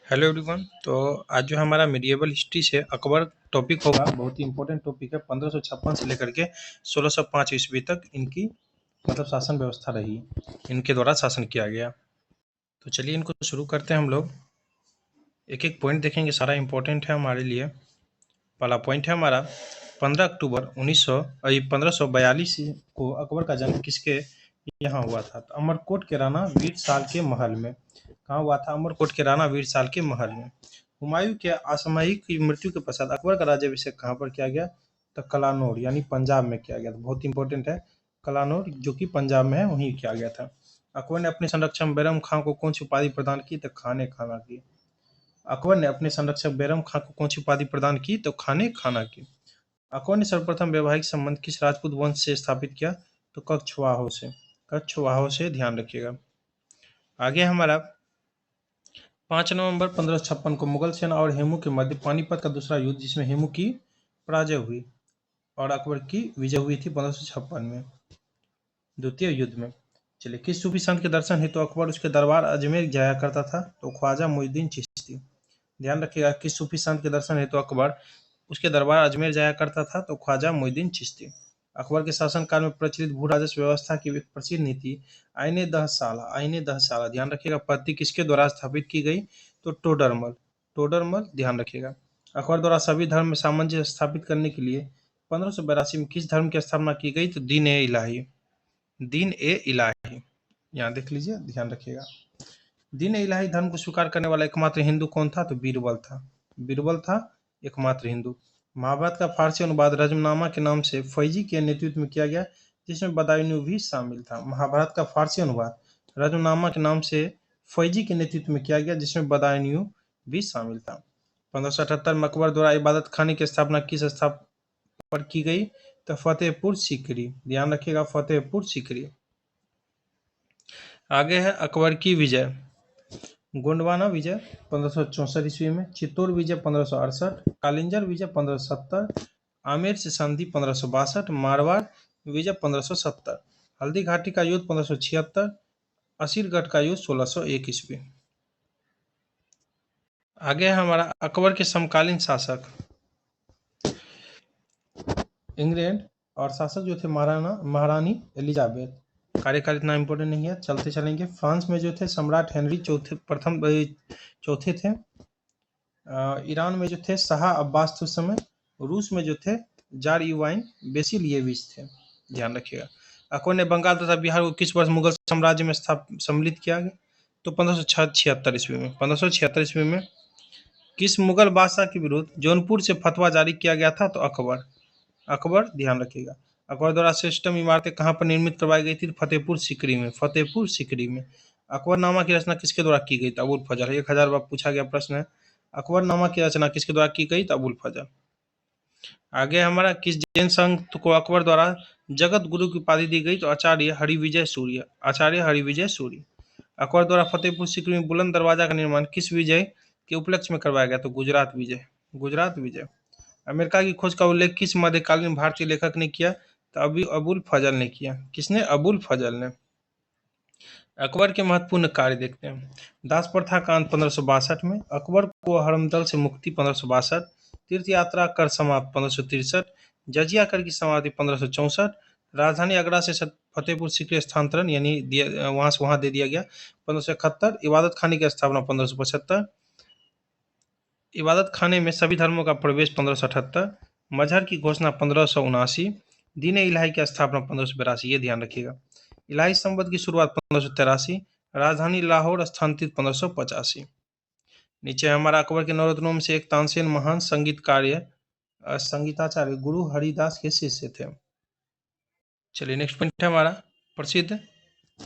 Hello everyone. तो आज जो हमारा मिडिएवल हिस्ट्री से अकबर टॉपिक होगा, बहुत ही इंपॉर्टेंट टॉपिक है। 1556 से लेकर के 1605 ईस्वी तक इनकी शासन व्यवस्था रही, इनके द्वारा शासन किया गया। तो चलिए इनको शुरू करते हैं हम लोग। एक एक पॉइंट देखेंगे, सारा इंपॉर्टेंट है हमारे लिए। पहला पॉइंट है हमारा 1542 को अकबर का जन्म किसके यहाँ हुआ था? तो अमरकोट के राणा वीर साल के महल में। कहाँ हुआ था? अमरकोट के राणा वीर साल के महल में। हुमायूं के असामयिक मृत्यु के पश्चात अकबर का राज्याभिषेक कहाँ पर किया गया? तो कलानौर यानी पंजाब में किया गया था। बहुत इंपॉर्टेंट है, कलानौर जो कि पंजाब में है, वहीं किया गया था। अकबर ने अपने संरक्षक बैरम खां को कौन सी उपाधि प्रदान की? तो खाने खाना की। अकबर ने अपने संरक्षक बैरम खां को कौन सी उपाधि प्रदान की? तो खाने खाना की। अकबर ने सर्वप्रथम वैवाहिक संबंध किस राजपूत वंश से स्थापित किया? तो कछवाहों से। कछवाहों से, ध्यान रखिएगा। आगे हमारा 5 नवंबर 1556 को मुगल सेना और हेमू के मध्य पानीपत का दूसरा युद्ध, जिसमें हेमू की पराजय हुई और अकबर की विजय हुई थी 1556 में, द्वितीय युद्ध में। चलिए, किस सूफी संत के दर्शन हेतु अकबर उसके दरबार अजमेर जाया करता था? तो ख्वाजा मुइनुद्दीन चिश्ती। ध्यान रखिएगा, किस सूफी संत के दर्शन हेतु अकबर उसके दरबार अजमेर जाया करता था? तो ख्वाजा मुइनुद्दीन चिश्ती। अकबर के शासनकाल में प्रचलित भू राजस्व व्यवस्था की एक प्रसिद्ध नीति आईने दहशाला। आईने दहशाला, ध्यान रखिएगा, पद्धति किसके द्वारा स्थापित की गई? तो टोडरमल। टोडरमल, ध्यान रखिएगा। अकबर द्वारा सभी धर्म में सामंजस्य स्थापित करने के लिए 1582 में किस धर्म की स्थापना की गई? तो दीन ए इलाही। दीन ए इलाही, यहाँ देख लीजिए, ध्यान रखिएगा। दीन ए इलाही धर्म को स्वीकार करने वाला एकमात्र हिंदू कौन था? तो बीरबल था। बीरबल था एकमात्र हिंदू। महाभारत का फारसी अनुवाद रजमनामा के नाम से फैजी के नेतृत्व में किया गया, जिसमें बदायूं भी शामिल था। महाभारत का फारसी अनुवाद रजमनामा के नाम से फैजी के नेतृत्व में किया गया, जिसमें बदायूं भी शामिल था। 1578 में अकबर द्वारा इबादत खाने की स्थापना किस स्थान पर की गई? तो फतेहपुर सीकरी। ध्यान रखिएगा, फतेहपुर सीकरी। आगे है अकबर की विजय। गोंडवाना विजय 1564 ईस्वी में, चित्तौड़ विजय 1568, कालिंजर विजय 1570, आमेर से संधि 1562, मारवाड़ विजय 1570, हल्दी घाटी का युद्ध 1576, असीरगढ़ का युद्ध 1601 ईस्वी। आगे है हमारा अकबर के समकालीन शासक। इंग्लैंड और शासक जो थे महारानी एलिजाबेथ। कार्यकाल इतना इंपॉर्टेंट नहीं है, चलते चलेंगे। फ्रांस में जो थे सम्राट हेनरी चौथे थे। ईरान में जो थे शाह अब्बास थे उस समय। रूस में जो थे जार इवाइन बेसिलिएविच थे। ध्यान रखिएगा। अकबर ने बंगाल तथा बिहार को किस वर्ष मुगल साम्राज्य में सम्मिलित किया गया? तो 1576 ईस्वी में। 1576 ईस्वी में किस मुगल बादशाह के विरुद्ध जौनपुर से फतवा जारी किया गया था? तो अकबर। अकबर, ध्यान रखिएगा। अकबर द्वारा श्रेष्ठतम इमारतें कहाँ पर निर्मित करवाई गई थी? फतेहपुर सीकरी में। फतेहपुर सीकरी में। अकबरनामा की रचना किसके द्वारा की गई? अबुल फजल। 1000 बार पूछा गया प्रश्न है। अकबरनामा की रचना किसके द्वारा की गई? अबुल फजल। आगे हमारा किस जैन संत को अकबर द्वारा जगत गुरु की उपाधि दी गई? तो आचार्य हरिविजय सूर्य। आचार्य हरिविजय सूर्य। अकबर द्वारा फतेहपुर सीकरी में बुलंद दरवाजा का निर्माण किस विजय के उपलक्ष्य में करवाया गया? तो गुजरात विजय। गुजरात विजय। अमेरिका की खोज का उल्लेख किस मध्यकालीन भारतीय लेखक ने किया? तो अभी अबुल फजल ने किया। किसने? अबुल फजल ने। अकबर के महत्वपूर्ण कार्य देखते हैं। दास प्रथा का अंत 1562 में, अकबर को हरमदल से मुक्ति 1562, तीर्थ यात्रा कर समाप्त 1563, जजिया कर की समाप्ति 1564, राजधानी आगरा से फतेहपुर सीकरी स्थानांतरण यानी वहां से वहां दे दिया गया 1571, इबादत खाने की स्थापना 1575, इबादत खाने में सभी धर्मों का प्रवेश 1578, मजहर की घोषणा 1579, दीन इलाही की स्थापना 1582। ये ध्यान रखिएगा। इलाही संवत की शुरुआत 1583, राजधानी लाहौर स्थानांतरित 1585। नीचे हमारा अकबर के नवरत्नों में से एक तानसेन महान संगीताचार्य गुरु हरिदास के शिष्य थे। चलिए नेक्स्ट पॉइंट है हमारा प्रसिद्ध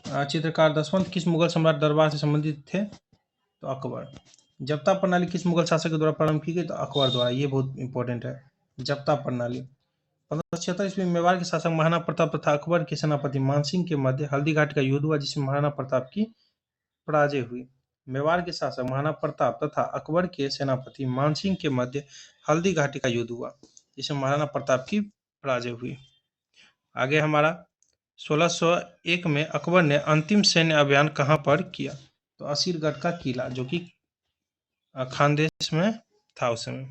चित्रकार दशवंत किस मुगल सम्राट दरबार से संबंधित थे? तो अकबर। जप्ता प्रणाली किस मुगल शासक के द्वारा प्रारंभ की गई? तो अकबर द्वारा। ये बहुत इंपॉर्टेंट है, जप्ता प्रणाली। 1576 ईस्वी में मेवाड़ के शासक महाराणा प्रताप तथा अकबर के सेनापति मानसिंह के मध्य हल्दी घाटी का युद्ध हुआ, जिसमें महाराणा प्रताप की पराजय हुई। मेवाड़ के शासक महाराणा प्रताप तथा अकबर के सेनापति मानसिंह के मध्य हल्दी घाटी का युद्ध हुआ, जिसमें महाराणा प्रताप की पराजय हुई। आगे हमारा 1601 में अकबर ने अंतिम सैन्य अभियान कहाँ पर किया? तो असीरगढ़ का किला, जो कि खानदेश में था उस समय।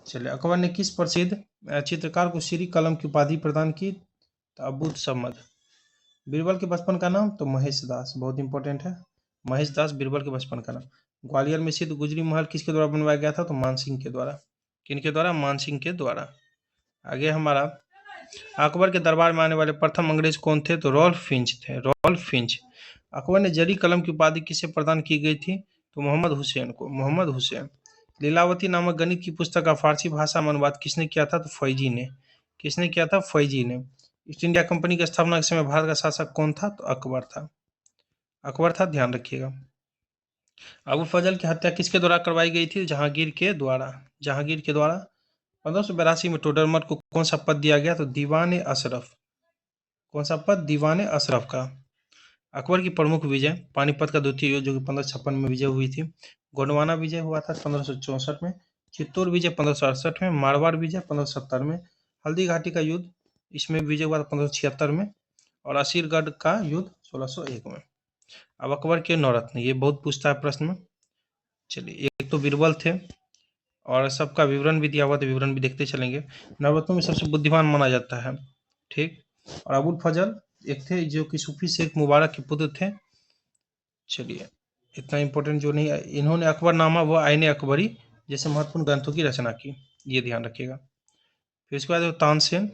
चलिए, अकबर ने किस प्रसिद्ध चित्रकार को श्री कलम की उपाधि प्रदान की? तो अबूद समद। बीरबल के बचपन का नाम? तो महेश दास, बहुत इंपॉर्टेंट है। महेश दास बीरबल के बचपन का नाम। ग्वालियर में स्थित गुजरी महल किसके द्वारा बनवाया गया था? तो मानसिंह के द्वारा। किनके द्वारा? मानसिंह के द्वारा। आगे हमारा, अकबर के दरबार में आने वाले प्रथम अंग्रेज कौन थे? तो रॉल्फ फिंच थे, रॉल्फ फिंच। अकबर ने जरी कलम की उपाधि किसे प्रदान की गई थी? तो मोहम्मद हुसैन को, मोहम्मद हुसैन। लीलावती नामक गणित की पुस्तक का फारसी भाषा में अनुवाद किसने किया था? तो फैजी ने। किसने किया था? फैजी ने। ईस्ट इंडिया कंपनी की स्थापना के समय भारत का शासक कौन था? तो अकबर था, अकबर था, ध्यान रखिएगा। अबुल फजल की हत्या किसके द्वारा करवाई गई थी? जहांगीर के द्वारा, जहांगीर के द्वारा। 1582 में टोडरमल को कौन सा पद दिया गया? तो दीवान अशरफ। कौन सा पद? दीवान अशरफ का। अकबर की प्रमुख विजय, पानीपत का द्वितीय युद्ध जो कि 1556 में विजय हुई थी। गोंडवाना विजय हुआ था 1564 में। चित्तौड़ विजय 1568 में। मारवाड़ विजय 1570 में। हल्दी घाटी का युद्ध, इसमें विजय हुआ था 1576 में। और असीरगढ़ का युद्ध 1601 में। अब अकबर के नौरत्न, ये बहुत पूछता है प्रश्न में। चलिए, एक तो बीरबल थे और सबका विवरण भी दिया हुआ, तो विवरण भी देखते चलेंगे। नवरत्नों में सबसे बुद्धिमान माना जाता है, ठीक। और अबुल फजल एक थे जो कि सूफी शेख मुबारक के पुत्र थे। चलिए, इतना इंपॉर्टेंट जो नहीं है, इन्होंने अकबरनामा व आईने अकबरी जैसे महत्वपूर्ण ग्रंथों की रचना की, ये ध्यान रखिएगा। फिर इसके बाद तानसेन,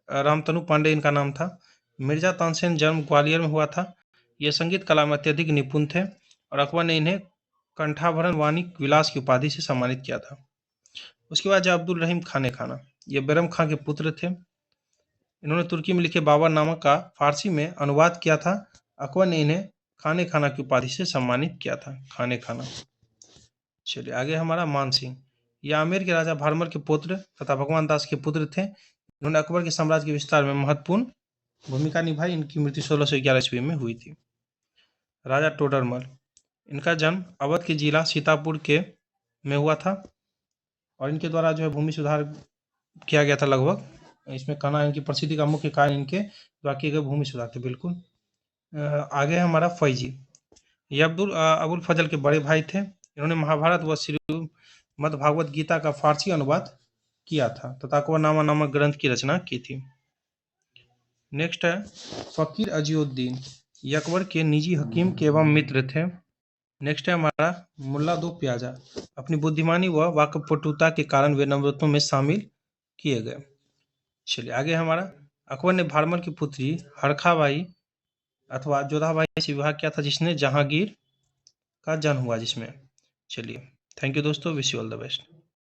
रामतनु पांडे इनका नाम था। मिर्जा तानसेन जन्म ग्वालियर में हुआ था। ये संगीत कला में अत्यधिक निपुण थे और अकबर ने इन्हें कंठाभरण वाणी विलास की उपाधि से सम्मानित किया था। उसके बाद अब्दुल रहीम खाने खाना, ये बैरम खां के पुत्र थे। इन्होंने तुर्की में लिखे बाबरनामा का फारसी में अनुवाद किया था। अकबर ने इन्हें खाने खाना की उपाधि से सम्मानित किया था, खाने खाना। चलिए, आगे हमारा मानसिंह, ये आमेर के राजा भारमल के पुत्र तथा भगवान दास के पुत्र थे। इन्होंने अकबर के साम्राज्य के विस्तार में महत्वपूर्ण भूमिका निभाई। इनकी मृत्यु 1611 ईस्वी में हुई थी। राजा टोडरमल, इनका जन्म अवध के जिला सीतापुर के में हुआ था और इनके द्वारा जो है भूमि सुधार किया गया था लगभग। इसमें कहना इनकी प्रसिद्धि का मुख्य कारण इनके द्वारा किए गए भूमि सुधार थे, बिल्कुल। आगे हमारा फैजी, ये अबुल फजल के बड़े भाई थे। इन्होंने महाभारत व श्रीमद् भागवत गीता का फारसी अनुवाद किया था तथा अकबरनामा नामक ग्रंथ की रचना की थी। नेक्स्ट है फकीर अजीउद्दीन, ये अकबर के निजी हकीम के एवं मित्र थे। नेक्स्ट है हमारा मुल्ला दो प्याजा, अपनी बुद्धिमानी व वाकपटुता के कारण वे नवरत्नों में शामिल किए गए। चलिए, आगे हमारा, अकबर ने भारमल की पुत्री हरखाबाई अथवा जोधाबाई से विवाह किया था, जिसने जहांगीर का जन्म हुआ जिसमें। चलिए, थैंक यू दोस्तों, wish you all the best.